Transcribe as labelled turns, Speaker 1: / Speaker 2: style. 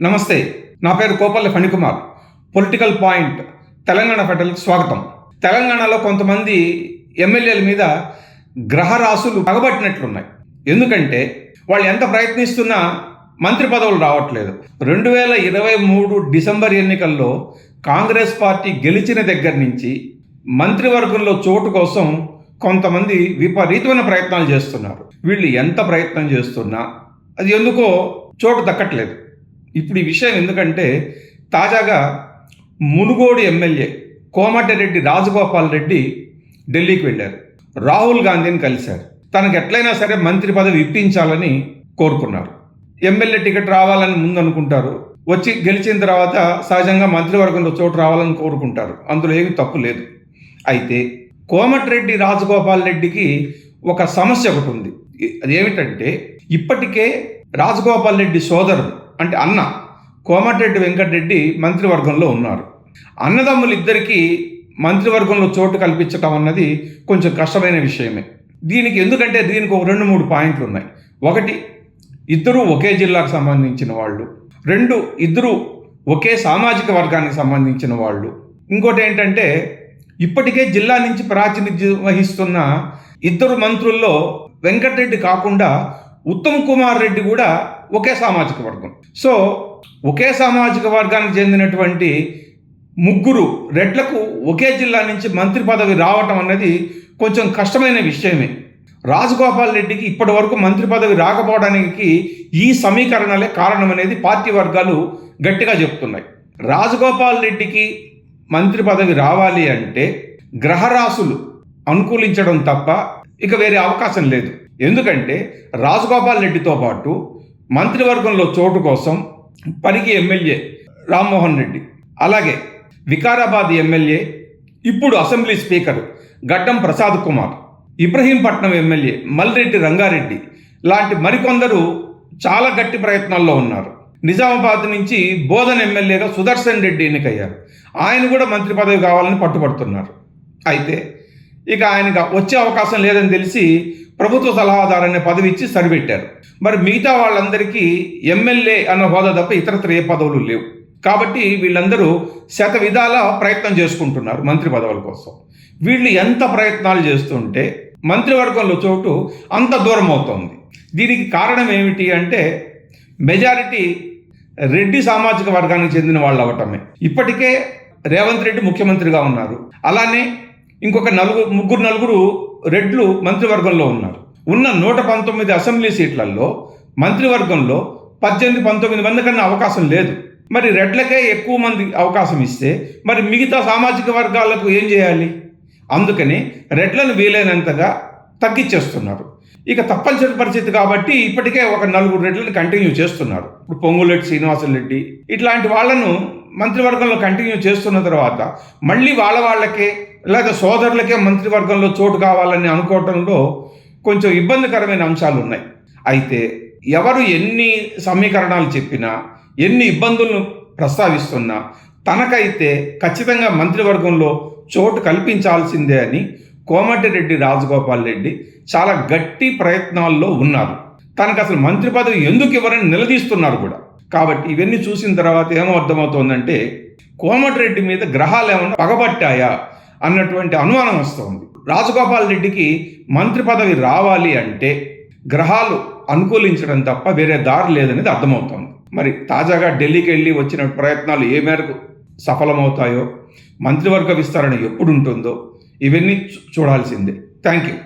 Speaker 1: నమస్తే, నా పేరు కోపల్లి ఫణికుమార్. పొలిటికల్ పాయింట్ తెలంగాణ ఫెడరల్కి స్వాగతం. తెలంగాణలో కొంతమంది ఎమ్మెల్యేల మీద గ్రహరాశులు పగబట్టినట్లున్నాయి. ఎందుకంటే వాళ్ళు ఎంత ప్రయత్నిస్తున్నా మంత్రి పదవులు రావట్లేదు. 2023 డిసెంబర్ ఎన్నికల్లో కాంగ్రెస్ పార్టీ గెలిచిన దగ్గర నుంచి మంత్రివర్గంలో చోటు కోసం కొంతమంది విపరీతమైన ప్రయత్నాలు చేస్తున్నారు. వీళ్ళు ఎంత ప్రయత్నం చేస్తున్నా అది ఎందుకో చోటు దక్కట్లేదు. ఇప్పుడు ఈ విషయం ఎందుకంటే తాజాగా మునుగోడు ఎమ్మెల్యే కోమటిరెడ్డి రాజగోపాల్ రెడ్డి ఢిల్లీకి వెళ్ళారు. రాహుల్ గాంధీని కలిశారు. తనకు ఎట్లయినా సరే మంత్రి పదవి ఇప్పించాలని కోరుకున్నారు. ఎమ్మెల్యే టికెట్ రావాలని ముందు అనుకుంటారు. వచ్చి గెలిచిన తర్వాత సహజంగా మంత్రివర్గంలో చోటు రావాలని కోరుకుంటారు. అందులో ఏమీ తప్పు లేదు. అయితే కోమటిరెడ్డి రాజగోపాల్ రెడ్డికి ఒక సమస్య ఒకటి ఉంది. అదేమిటంటే ఇప్పటికే రాజగోపాల్ రెడ్డి సోదరుడు అంటే అన్న కోమటిరెడ్డి వెంకటరెడ్డి మంత్రివర్గంలో ఉన్నారు. అన్నదమ్ములు ఇద్దరికీ మంత్రివర్గంలో చోటు కల్పించడం అన్నది కొంచెం కష్టమైన విషయమే. దీనికి ఒక 2-3 పాయింట్లు ఉన్నాయి. ఒకటి, ఇద్దరు ఒకే జిల్లాకు సంబంధించిన వాళ్ళు. 2, ఇద్దరు ఒకే సామాజిక వర్గానికి సంబంధించిన వాళ్ళు. ఇంకోటి ఏంటంటే ఇప్పటికే జిల్లా నుంచి ప్రాతినిధ్యం వహిస్తున్న ఇద్దరు మంత్రుల్లో వెంకటరెడ్డి కాకుండా ఉత్తమ్ కుమార్ రెడ్డి కూడా ఒకే సామాజిక వర్గం. సో ఒకే సామాజిక వర్గానికి చెందినటువంటి 3 రెడ్లకు ఒకే జిల్లా నుంచి మంత్రి పదవి రావటం అన్నది కొంచెం కష్టమైన విషయమే. రాజగోపాల్ రెడ్డికి ఇప్పటి వరకు మంత్రి పదవి రాకపోవడానికి ఈ సమీకరణలే కారణం అనేది పార్టీ వర్గాలు గట్టిగా చెప్తున్నాయి. రాజగోపాల్ రెడ్డికి మంత్రి పదవి రావాలి అంటే గ్రహరాశులు అనుకూలించడం తప్ప ఇక వేరే అవకాశం లేదు. ఎందుకంటే రాజగోపాల్ రెడ్డితో పాటు మంత్రివర్గంలో చోటు కోసం పరిగి ఎమ్మెల్యే రామ్మోహన్ రెడ్డి, అలాగే వికారాబాద్ ఎమ్మెల్యే ఇప్పుడు అసెంబ్లీ స్పీకర్ గడ్డం ప్రసాద్ కుమార్, ఇబ్రహీంపట్నం ఎమ్మెల్యే మల్రెడ్డి రంగారెడ్డి లాంటి మరికొందరు చాలా గట్టి ప్రయత్నాల్లో ఉన్నారు. నిజామాబాద్ నుంచి బోధన్ ఎమ్మెల్యేగా సుదర్శన్ రెడ్డి ఎన్నికయ్యారు. ఆయన కూడా మంత్రి పదవి కావాలని పట్టుబడుతున్నారు. అయితే ఇక ఆయనకు వచ్చే అవకాశం లేదని తెలిసి ప్రభుత్వ సలహాదారు అనే పదవి ఇచ్చి సరిపెట్టారు. మరి మిగతా వాళ్ళందరికీ ఎమ్మెల్యే అన్న హోదా తప్ప ఇతరత్ర ఏ పదవులు లేవు. కాబట్టి వీళ్ళందరూ శత విధాల ప్రయత్నం చేసుకుంటున్నారు మంత్రి పదవుల కోసం. వీళ్ళు ఎంత ప్రయత్నాలు చేస్తుంటే మంత్రివర్గంలో చోటు అంత దూరం అవుతోంది. దీనికి కారణం ఏమిటి అంటే మెజారిటీ రెడ్డి సామాజిక వర్గానికి చెందిన వాళ్ళు అవటమే. ఇప్పటికే రేవంత్ రెడ్డి ముఖ్యమంత్రిగా ఉన్నారు. అలానే ఇంకొక 3-4 రెడ్లు మంత్రివర్గంలో ఉన్నారు. ఉన్న 119 అసెంబ్లీ సీట్లలో మంత్రివర్గంలో 18-19 మంది కన్నా అవకాశం లేదు. మరి రెడ్లకే ఎక్కువ మంది అవకాశం ఇస్తే మరి మిగతా సామాజిక వర్గాలకు ఏం చేయాలి? అందుకని రెడ్లను వీలైనంతగా తగ్గించేస్తున్నారు. ఇక తప్పనిసరి పరిస్థితి కాబట్టి ఇప్పటికే ఒక 4 రెడ్లను కంటిన్యూ చేస్తున్నారు. ఇప్పుడు పొంగులేటి శ్రీనివాసరెడ్డి ఇట్లాంటి వాళ్ళను మంత్రివర్గంలో కంటిన్యూ చేస్తున్న తర్వాత మళ్ళీ వాళ్ళకే లేదా సోదరులకే మంత్రివర్గంలో చోటు కావాలని అనుకోవటంలో కొంచెం ఇబ్బందికరమైన అంశాలు ఉన్నాయి. అయితే ఎవరు ఎన్ని సమీకరణాలు చెప్పినా ఎన్ని ఇబ్బందులను ప్రస్తావిస్తున్నా తనకైతే ఖచ్చితంగా మంత్రివర్గంలో చోటు కల్పించాల్సిందే అని కోమటిరెడ్డి రాజగోపాల్ రెడ్డి చాలా గట్టి ప్రయత్నాల్లో ఉన్నారు. తనకు అసలు మంత్రి పదవి ఎందుకు ఇవ్వరని నిలదీస్తున్నారు కూడా. కాబట్టి ఇవన్నీ చూసిన తర్వాత ఏమో అర్థమవుతోందంటే కోమటిరెడ్డి మీద గ్రహాలు ఏమన్నా పగబట్టాయా అన్నటువంటి అనుమానం వస్తుంది. రాజగోపాల్ రెడ్డికి మంత్రి పదవి రావాలి అంటే గ్రహాలు అనుకూలించడం తప్ప వేరే దారి లేదనేది అర్థమవుతోంది. మరి తాజాగా ఢిల్లీకి వెళ్ళి వచ్చిన ప్రయత్నాలు ఏ మేరకు సఫలమవుతాయో, మంత్రివర్గ విస్తరణ ఎప్పుడు ఉంటుందో ఇవన్నీ చూడాల్సిందే. Thank you.